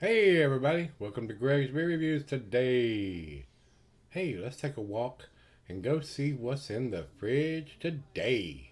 Hey everybody, welcome to Gregsbeerreviews today. Hey, let's take a walk and go see what's in the fridge today.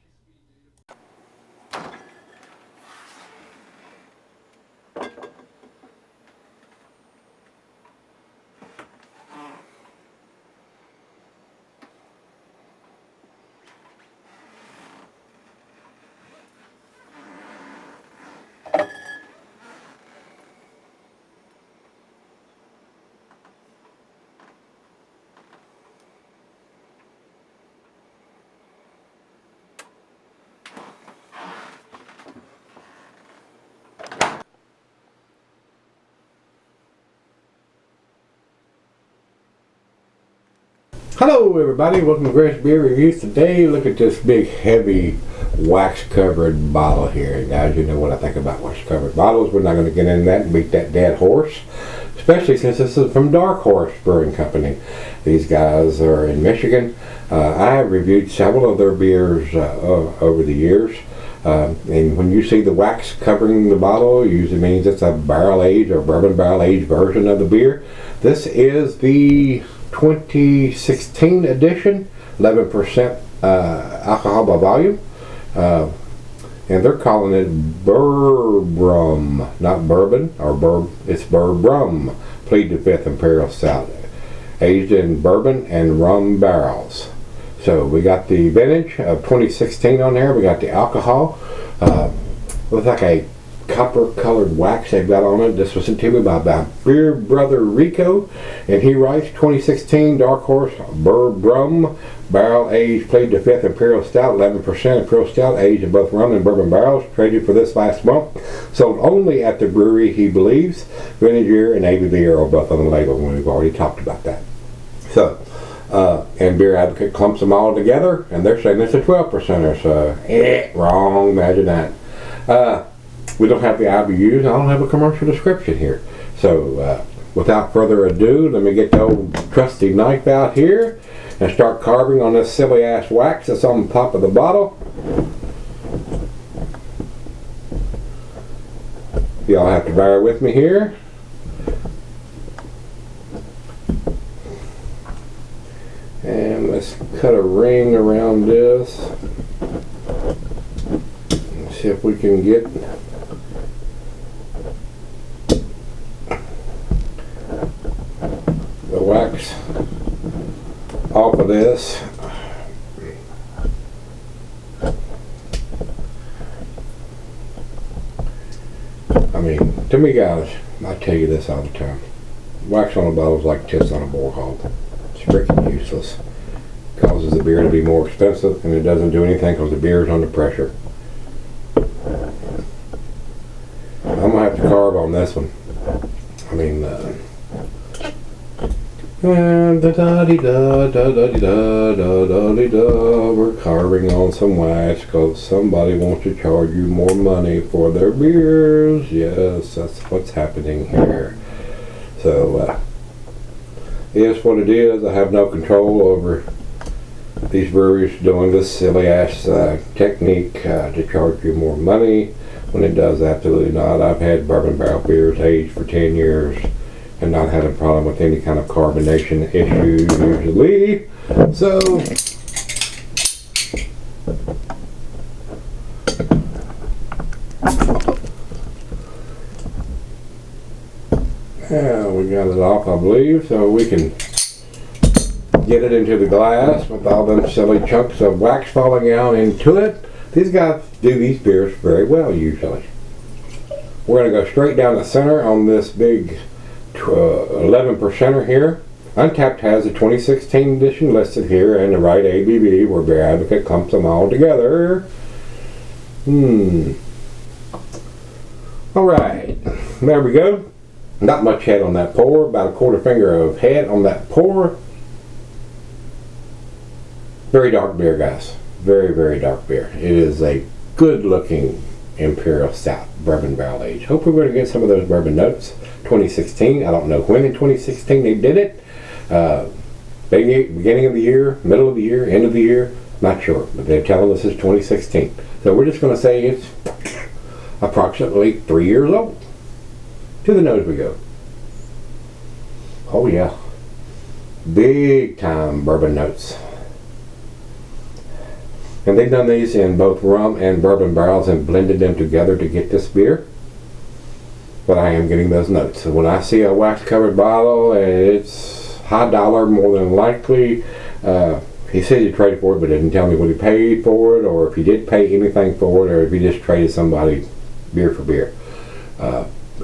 Hello everybody, welcome to Gregsbeerreviews today. Look at this big heavy wax covered bottle here. Guys, you know what I think about wax covered bottles. We're not going to get into that and beat that dead horse, especially since this is from Dark Horse Brewing Company. These guys are in Michigan. I have reviewed several of their beers over the years. And when you see the wax covering the bottle, it usually means it's a barrel aged or bourbon barrel aged version of the beer. This is the 2016 edition, 11% alcohol by volume, and they're calling it Bourbon, not bourbon or it's Bourbon. Plead the 5th Imperial Stout, aged in bourbon and rum barrels. So we got the vintage of 2016 on there. We got the alcohol. Looks like a copper colored wax they've got on it. This was sent to me by Beer Brother Rico, and he writes 2016 Dark Horse Bourbon barrel aged Plead the 5th Imperial Stout, 11% Imperial Stout, aged in both rum and bourbon barrels, traded for this last month. Sold only at the brewery, he believes. Vintage year and ABV are both on the label, and we've already talked about that. So, and Beer Advocate clumps them all together, and they're saying it's a 12%er, so wrong, imagine that. We don't have the IBUs, I don't have a commercial description here. So, without further ado, let me get the old trusty knife out here and start carving on this silly ass wax that's on the top of the bottle. Y'all have to bear with me here. And let's cut a ring around this. Let's see if we can get the wax off of this. I mean, to me guys, I tell you this all the time. Wax on a bottle is like tits on a boar hog. It's freaking useless. It causes the beer to be more expensive, and it doesn't do anything because the beer is under pressure. I'm gonna have to carve on this one. I mean, we're carving on some wax because somebody wants to charge you more money for their beers. Yes, that's what's happening here. So, it is what it is. I have no control over these breweries doing this silly ass technique to charge you more money when it does absolutely not. I've had bourbon barrel beers aged for 10 years and not had a problem with any kind of carbonation issues usually. So, yeah, we got it off, I believe, so we can get it into the glass with all them silly chunks of wax falling out into it. These guys do these beers very well usually. We're going to go straight down the center on this big 11%er here. Untapped has the 2016 edition listed here and the right ABV where Beer Advocate clumps them all together. Alright, there we go. Not much head on that pour, about a quarter finger of head on that pour. Very dark beer, guys. Very, very dark beer. It is a good looking Imperial Stout, bourbon barrel aged. Hopefully we're going to get some of those bourbon notes. 2016, I don't know when in 2016 they did it. Beginning of the year, middle of the year, end of the year, not sure. But they're telling us it's 2016. So we're just going to say it's approximately 3 years old. To the nose we go. Oh yeah. Big time bourbon notes. And they've done these in both rum and bourbon barrels and blended them together to get this beer. But I am getting those notes. So when I see a wax covered bottle and it's high dollar more than likely, he said he traded for it but didn't tell me what he paid for it, or if he did pay anything for it, or if he just traded somebody beer for beer.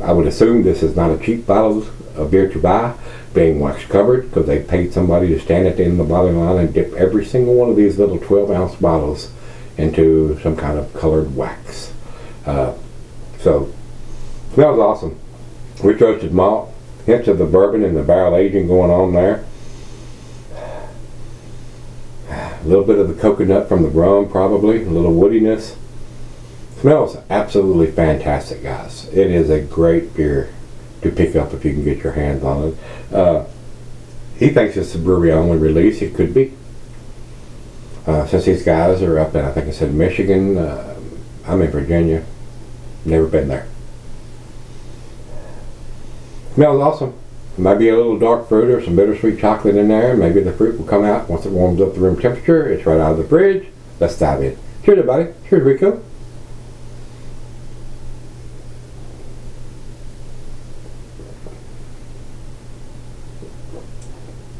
I would assume this is not a cheap bottle of beer to buy, being wax covered, because they paid somebody to stand at the end of the bottling line and dip every single one of these little 12-ounce bottles into some kind of colored wax. So smells awesome. Rich roasted malt, hints of the bourbon and the barrel aging going on there. A little bit of the coconut from the rum, probably a little woodiness. Smells absolutely fantastic, guys. It is a great beer to pick up if you can get your hands on it. He thinks it's a brewery only release. It could be, since these guys are up in, I think I said Michigan. I'm in Virginia. Never been there. Smells awesome. Might be a little dark fruit or some bittersweet chocolate in there. Maybe the fruit will come out once it warms up to room temperature. It's right out of the fridge. Let's dive in. Cheers, everybody. Cheers, Rico.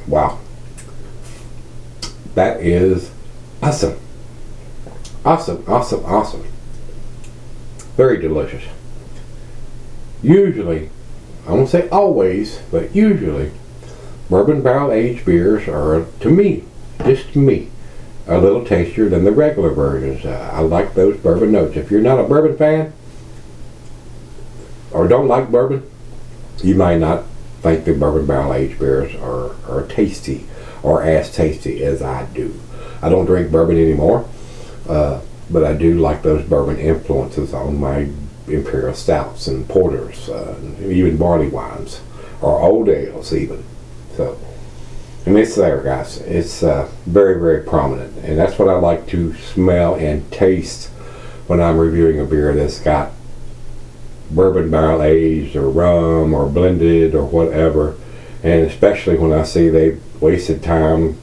Wow. That is awesome. Awesome, awesome, awesome. Very delicious. Usually, I won't say always, but usually, bourbon barrel aged beers are, to me, just to me, a little tastier than the regular versions. I like those bourbon notes. If you're not a bourbon fan, or don't like bourbon, you might not think the bourbon barrel aged beers are tasty, or as tasty as I do. I don't drink bourbon anymore, but I do like those bourbon influences on my Imperial Stouts and Porters, even barley wines, or old ales even. So, and it's there, guys. It's very, very prominent, and that's what I like to smell and taste when I'm reviewing a beer that's got bourbon barrel aged or rum or blended or whatever, and especially when I see they've wasted time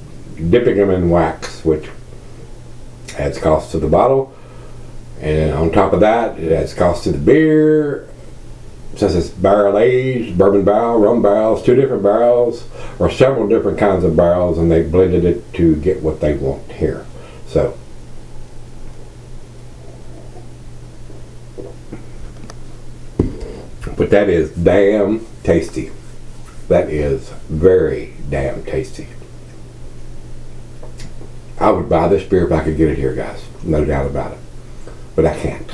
dipping them in wax, which adds cost to the bottle, and on top of that it adds cost to the beer. Since it's barrel aged, bourbon barrel, rum barrels, two different barrels or several different kinds of barrels, and they blended it to get what they want here. So but that is damn tasty. That is very damn tasty. I would buy this beer if I could get it here, guys. No doubt about it. But I can't.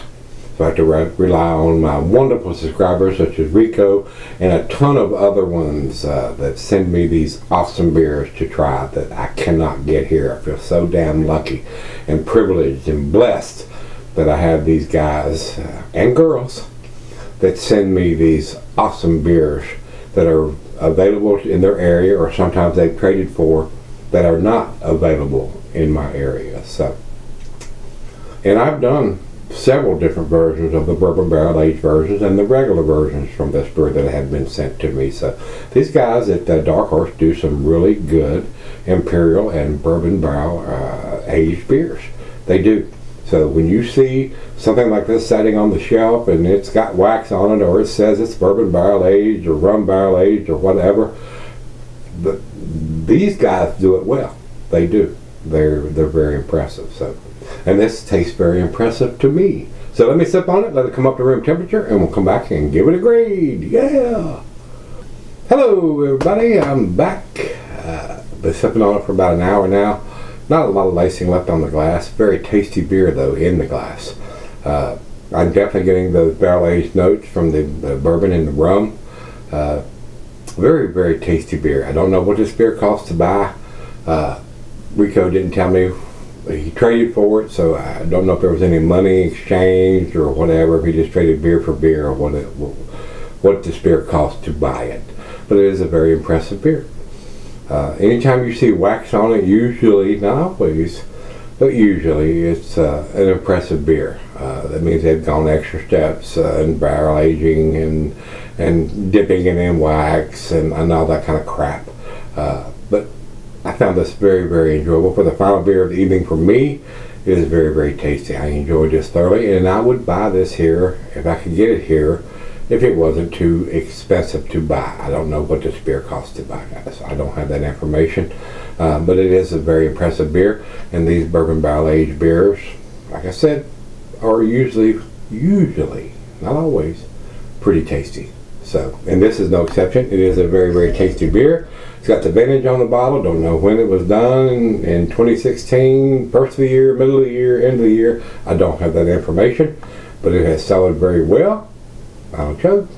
So I have to rely on my wonderful subscribers such as Rico and a ton of other ones that send me these awesome beers to try that I cannot get here. I feel so damn lucky and privileged and blessed that I have these guys and girls that send me these awesome beers that are available in their area, or sometimes they've traded for that are not available in my area. So, and I've done several different versions of the bourbon barrel aged versions and the regular versions from this brewer that have been sent to me. So these guys at Dark Horse do some really good imperial and bourbon barrel aged beers. They do. So when you see something like this sitting on the shelf and it's got wax on it, or it says it's bourbon barrel aged or rum barrel aged or whatever, these guys do it well. They do. They're very impressive. So, and this tastes very impressive to me. So let me sip on it, let it come up to room temperature, and we'll come back and give it a grade. Yeah. Hello, everybody. I'm back. Been sipping on it for about an hour now. Not a lot of lacing left on the glass. Very tasty beer, though, in the glass. I'm definitely getting those barrel-aged notes from the bourbon and the rum. Very, very tasty beer. I don't know what this beer costs to buy. Rico didn't tell me he traded for it, so I don't know if there was any money exchanged or whatever, if he just traded beer for beer or what this beer cost to buy it. But it is a very impressive beer. Anytime you see wax on it, usually, not always, but usually it's an impressive beer. That means they've gone extra steps in barrel aging and dipping it in wax and all that kind of crap. But I found this very, very enjoyable. For the final beer of the evening for me, it is very, very tasty. I enjoyed this thoroughly, and I would buy this here if I could get it here, if it wasn't too expensive to buy. I don't know what this beer costs to buy, guys. I don't have that information, but it is a very impressive beer. And these bourbon barrel aged beers, like I said, are usually, not always, pretty tasty. So, and this is no exception. It is a very, very tasty beer. It's got the vintage on the bottle. Don't know when it was done, in 2016, first of the year, middle of the year, end of the year. I don't have that information, but it has sold very well. I'll chug.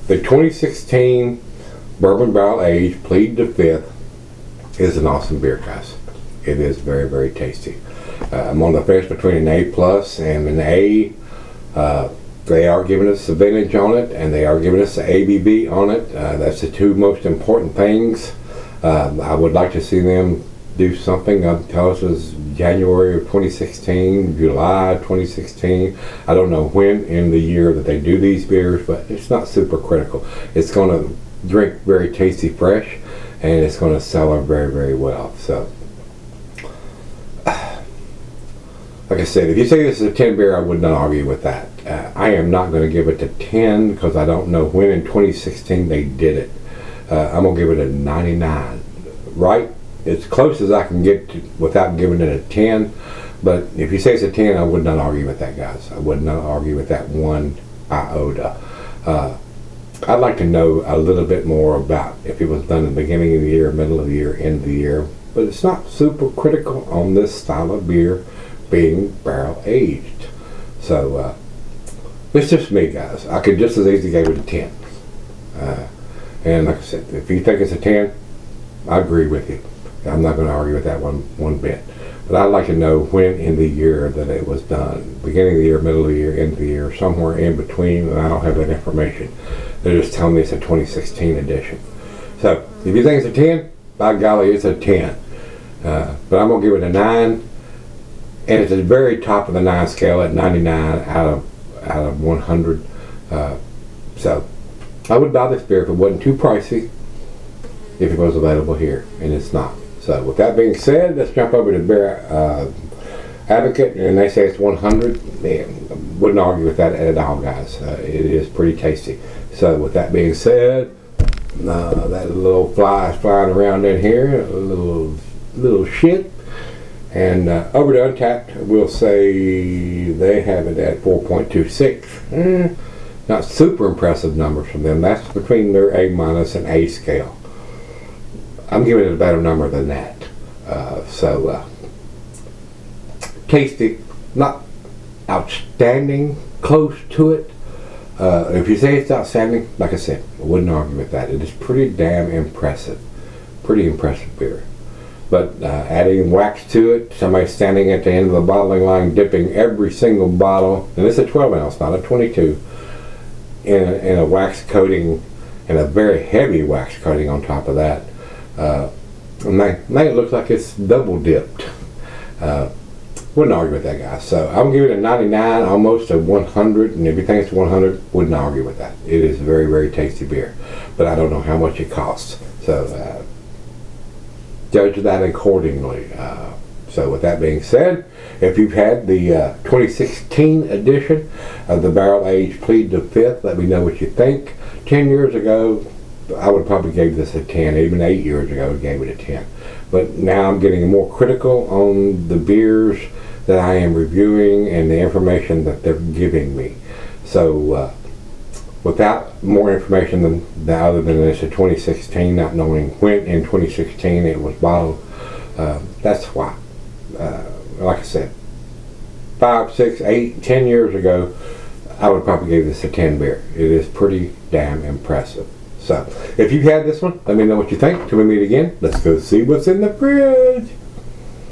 The 2016 Bourbon Barrel Aged Plead the 5th is an awesome beer, guys. It is very, very tasty. I'm on the fence between an A plus and an A. They are giving us the vintage on it, and they are giving us the ABV on it. That's the two most important things. I would like to see them do something. Tell us it was January of 2016, July 2016. I don't know when in the year that they do these beers, but it's not super critical. It's going to drink very tasty fresh, and it's going to sell very, very well. So, like I said, if you say this is a 10 beer, I would not argue with that. I am not going to give it to 10 because I don't know when in 2016 they did it. I'm going to give it a 99. Right? As close as I can get to without giving it a 10. But if you say it's a 10, I would not argue with that, guys. I would not argue with that one iota. I'd like to know a little bit more about if it was done in the beginning of the year, middle of the year, end of the year. But it's not super critical on this style of beer being barrel aged. So it's just me, guys. I could just as easily give it a 10. And like I said, if you think it's a 10, I agree with you. I'm not going to argue with that one bit. But I'd like to know when in the year that it was done. Beginning of the year, middle of the year, end of the year, somewhere in between, and I don't have that information. They're just telling me it's a 2016 edition. So, if you think it's a 10, by golly, it's a 10. But I'm going to give it a 9. And it's at the very top of the 9 scale at 99 out of 100. So, I would buy this beer if it wasn't too pricey, if it was available here, and it's not. So with that being said, let's jump over to Beer Advocate, and they say it's 100. Man, wouldn't argue with that at all, guys. It is pretty tasty. So with that being said, that little fly is flying around in here, a little shit. And over to Untapped, we'll say they have it at 4.26. Not super impressive numbers from them. That's between their A minus and A scale. I'm giving it a better number than that. Tasty, not outstanding, close to it. If you say it's outstanding, like I said, I wouldn't argue with that. It is pretty damn impressive. Pretty impressive beer. But adding wax to it, somebody standing at the end of the bottling line dipping every single bottle, and it's a 12 ounce, not a 22, in a wax coating, and a very heavy wax coating on top of that. And now it looks like it's double dipped. Wouldn't argue with that, guys. So I'm giving it a 99, almost a 100, and if you think it's 100, wouldn't argue with that. It is a very, very tasty beer, but I don't know how much it costs. So judge that accordingly. So with that being said, if you've had the 2016 edition of the Barrel Aged Plead the 5th, let me know what you think. 10 years ago, I would probably give this a 10. Even 8 years ago, I gave it a 10. But now I'm getting more critical on the beers that I am reviewing and the information that they're giving me. So without more information than other than it's a 2016, not knowing when in 2016 it was bottled, that's why. Like I said, 5, 6, 8, 10 years ago, I would probably give this a 10 beer. It is pretty damn impressive. So, if you've had this one, let me know what you think. Till we meet again, let's go see what's in the fridge.